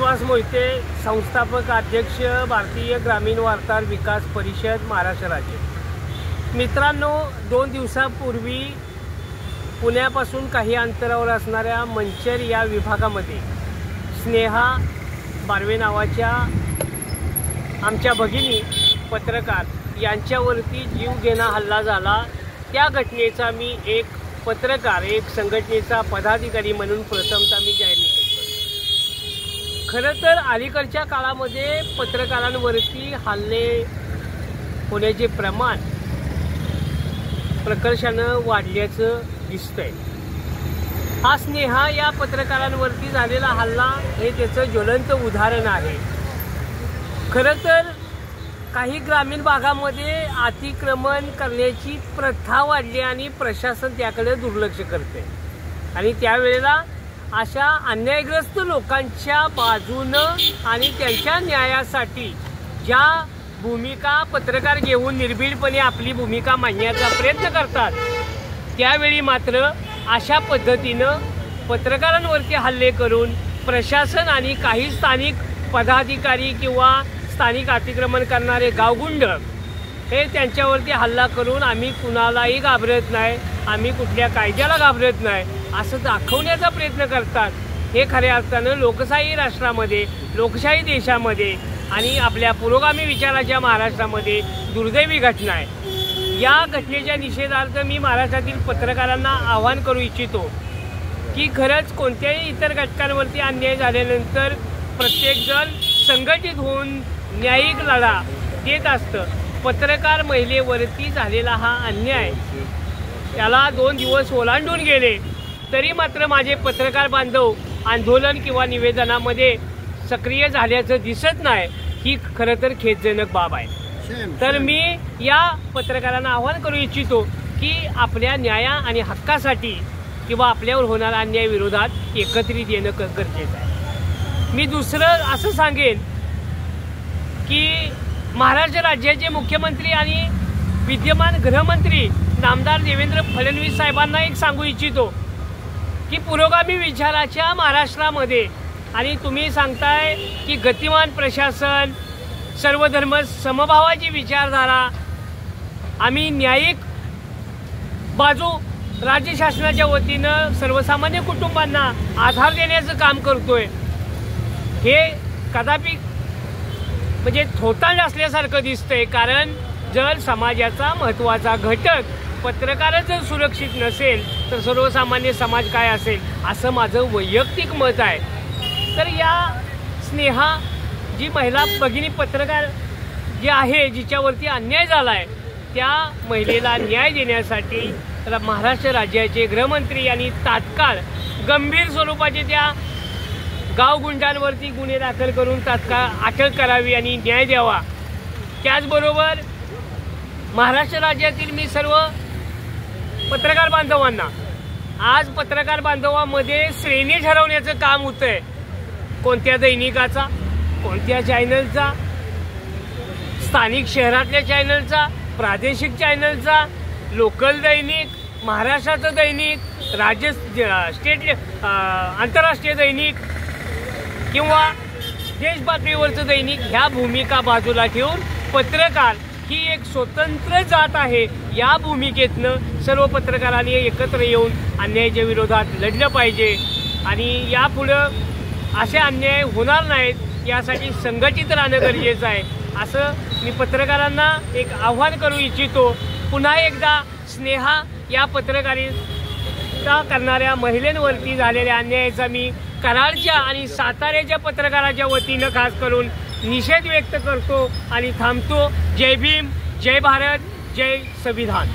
श्रीनिवास मोहिते, संस्थापक अध्यक्ष, भारतीय ग्रामीण वार्ताहर विकास परिषद, महाराष्ट्र राज्य। मित्रांनो, 2 दिवसापूर्वी पुण्यापासून काही अंतरावर असणाऱ्या मंचर या विभागामध्ये स्नेहा बारवे नावाच्या आमच्या भगिनी पत्रकार यांच्यावरती जीवघेणा हल्ला झाला। त्या घटनेचा मी एक पत्रकार, एक संघटनेचा पदाधिकारी म्हणून प्रथमतः मी जाहीर करतो। खरं तर अलीकडच्या काळामध्ये पत्रकारांवरती हल्ले होण्याचे प्रमाण प्रकर्षानं वाढल्याचं दिसतंय। हा स्नेहा या पत्रकारांवरती झालेला हल्ला हे त्याचं ज्वलंत उदाहरण आहे। खरं तर काही ग्रामीण भागामध्ये अतिक्रमण करण्याची प्रथा वाढली आणि प्रशासन त्याकडे दुर्लक्ष करते आणि त्यावेळेला अशा अन्यायग्रस्त लोकांच्या बाजूनं आणि त्यांच्या न्यायासाठी ज्या भूमिका पत्रकार घेऊन निर्भीडपणे आपली भूमिका मांडण्याचा प्रयत्न करतात, त्यावेळी मात्र अशा पद्धतीनं पत्रकारांवरती हल्ले करून प्रशासन आणि काही स्थानिक पदाधिकारी किंवा स्थानिक अतिक्रमण करणारे गावगुंड हे त्यांच्यावरती हल्ला करून आम्ही कुणालाही घाबरत नाही, आम्ही कुठल्या कायद्याला घाबरत नाही असं दाखवण्याचा प्रयत्न करतात। हे खऱ्या अर्थानं लोकशाही राष्ट्रामध्ये, लोकशाही देशामध्ये आणि आपल्या पुरोगामी विचाराच्या महाराष्ट्रामध्ये दुर्दैवी घटना आहे। या घटनेच्या निषेधार्थ मी महाराष्ट्रातील पत्रकारांना आवाहन करू इच्छितो की खरंच कोणत्याही इतर घटकांवरती अन्याय झाल्यानंतर प्रत्येकजण संघटित होऊन न्यायिक लढा देत असतं। पत्रकार महिलेवरती झालेला हा अन्याय त्याला 2 दिवस ओलांडून गेले तरी मात्र माझे पत्रकार बांधव आंदोलन किंवा निवेदनामध्ये सक्रिय झाल्याचं दिसत नाही, ही खरं तर खेदजनक बाब आहे। तर मी या पत्रकारांना आवाहन करू इच्छितो की आपल्या न्याया आणि हक्कासाठी किंवा आपल्यावर होणाऱ्या अन्याय विरोधात एकत्रित येणं गरजेचं आहे। मी दुसरं असं सांगेन की महाराष्ट्र राज्याचे मुख्यमंत्री आणि विद्यमान गृहमंत्री नामदार देवेंद्र फडणवीस साहेबांना एक सांगू इच्छितो की पुरोगामी विचाराच्या महाराष्ट्रामध्ये आणि तुम्ही सांगताय की गतिमान प्रशासन, सर्वधर्म समभावाची विचारधारा, आम्ही न्यायिक बाजू राज्य शासनाच्या वतीनं सर्वसामान्य कुटुंबांना आधार देण्याचं काम करतोय, हे कदापि म्हणजे थोतांड असल्यासारखं दिसतंय। कारण जर समाजाचा महत्त्वाचा घटक पत्रकारच जर सुरक्षित नसेल तर सर्वसामान्य समाज काय असेल असं माझं वैयक्तिक मत आहे। तर या स्नेहा जी महिला भगिनी पत्रकार जी आहे, जिच्यावरती अन्याय झाला आहे, त्या महिलेला न्याय देण्यासाठी महाराष्ट्र राज्याचे गृहमंत्री यांनी तात्काळ गंभीर स्वरूपाचे त्या गावगुंडांवरती गुन्हे दाखल करून तात्काळ अटक करावी आणि न्याय द्यावा। त्याचबरोबर महाराष्ट्र राज्यातील मी सर्व पत्रकार बांधवांना, आज पत्रकार बांधवांमध्ये श्रेणी ठरवण्याचं काम होतंय, कोणत्या दैनिकाचा, कोणत्या चॅनलचा, स्थानिक शहरातल्या चॅनलचा, प्रादेशिक चॅनलचा, लोकल दैनिक, महाराष्ट्राचं दैनिक, राज्य स्टेट आंतरराष्ट्रीय दैनिक किंवा देश पातळीवरचं दैनिक, ह्या भूमिका बाजूला ठेवून पत्रकार ही एक स्वतंत्र जात आहे, या भूमिकेतनं सर्व पत्रकारांनी एकत्र येऊन अन्यायाच्या विरोधात लढलं पाहिजे आणि यापुढं असे अन्याय होणार नाहीत यासाठी संघटित राहणं गरजेचं आहे, असं मी पत्रकारांना एक आव्हान करू इच्छितो। पुन्हा एकदा स्नेहा या पत्रकारिता करणाऱ्या महिलांवरती झालेल्या अन्यायाचा मी कराडच्या आणि साताऱ्याच्या पत्रकाराच्या वतीनं खास करून निषेध व्यक्त करतो आणि थांबतो। जय भीम, जय भारत, जय संविधान।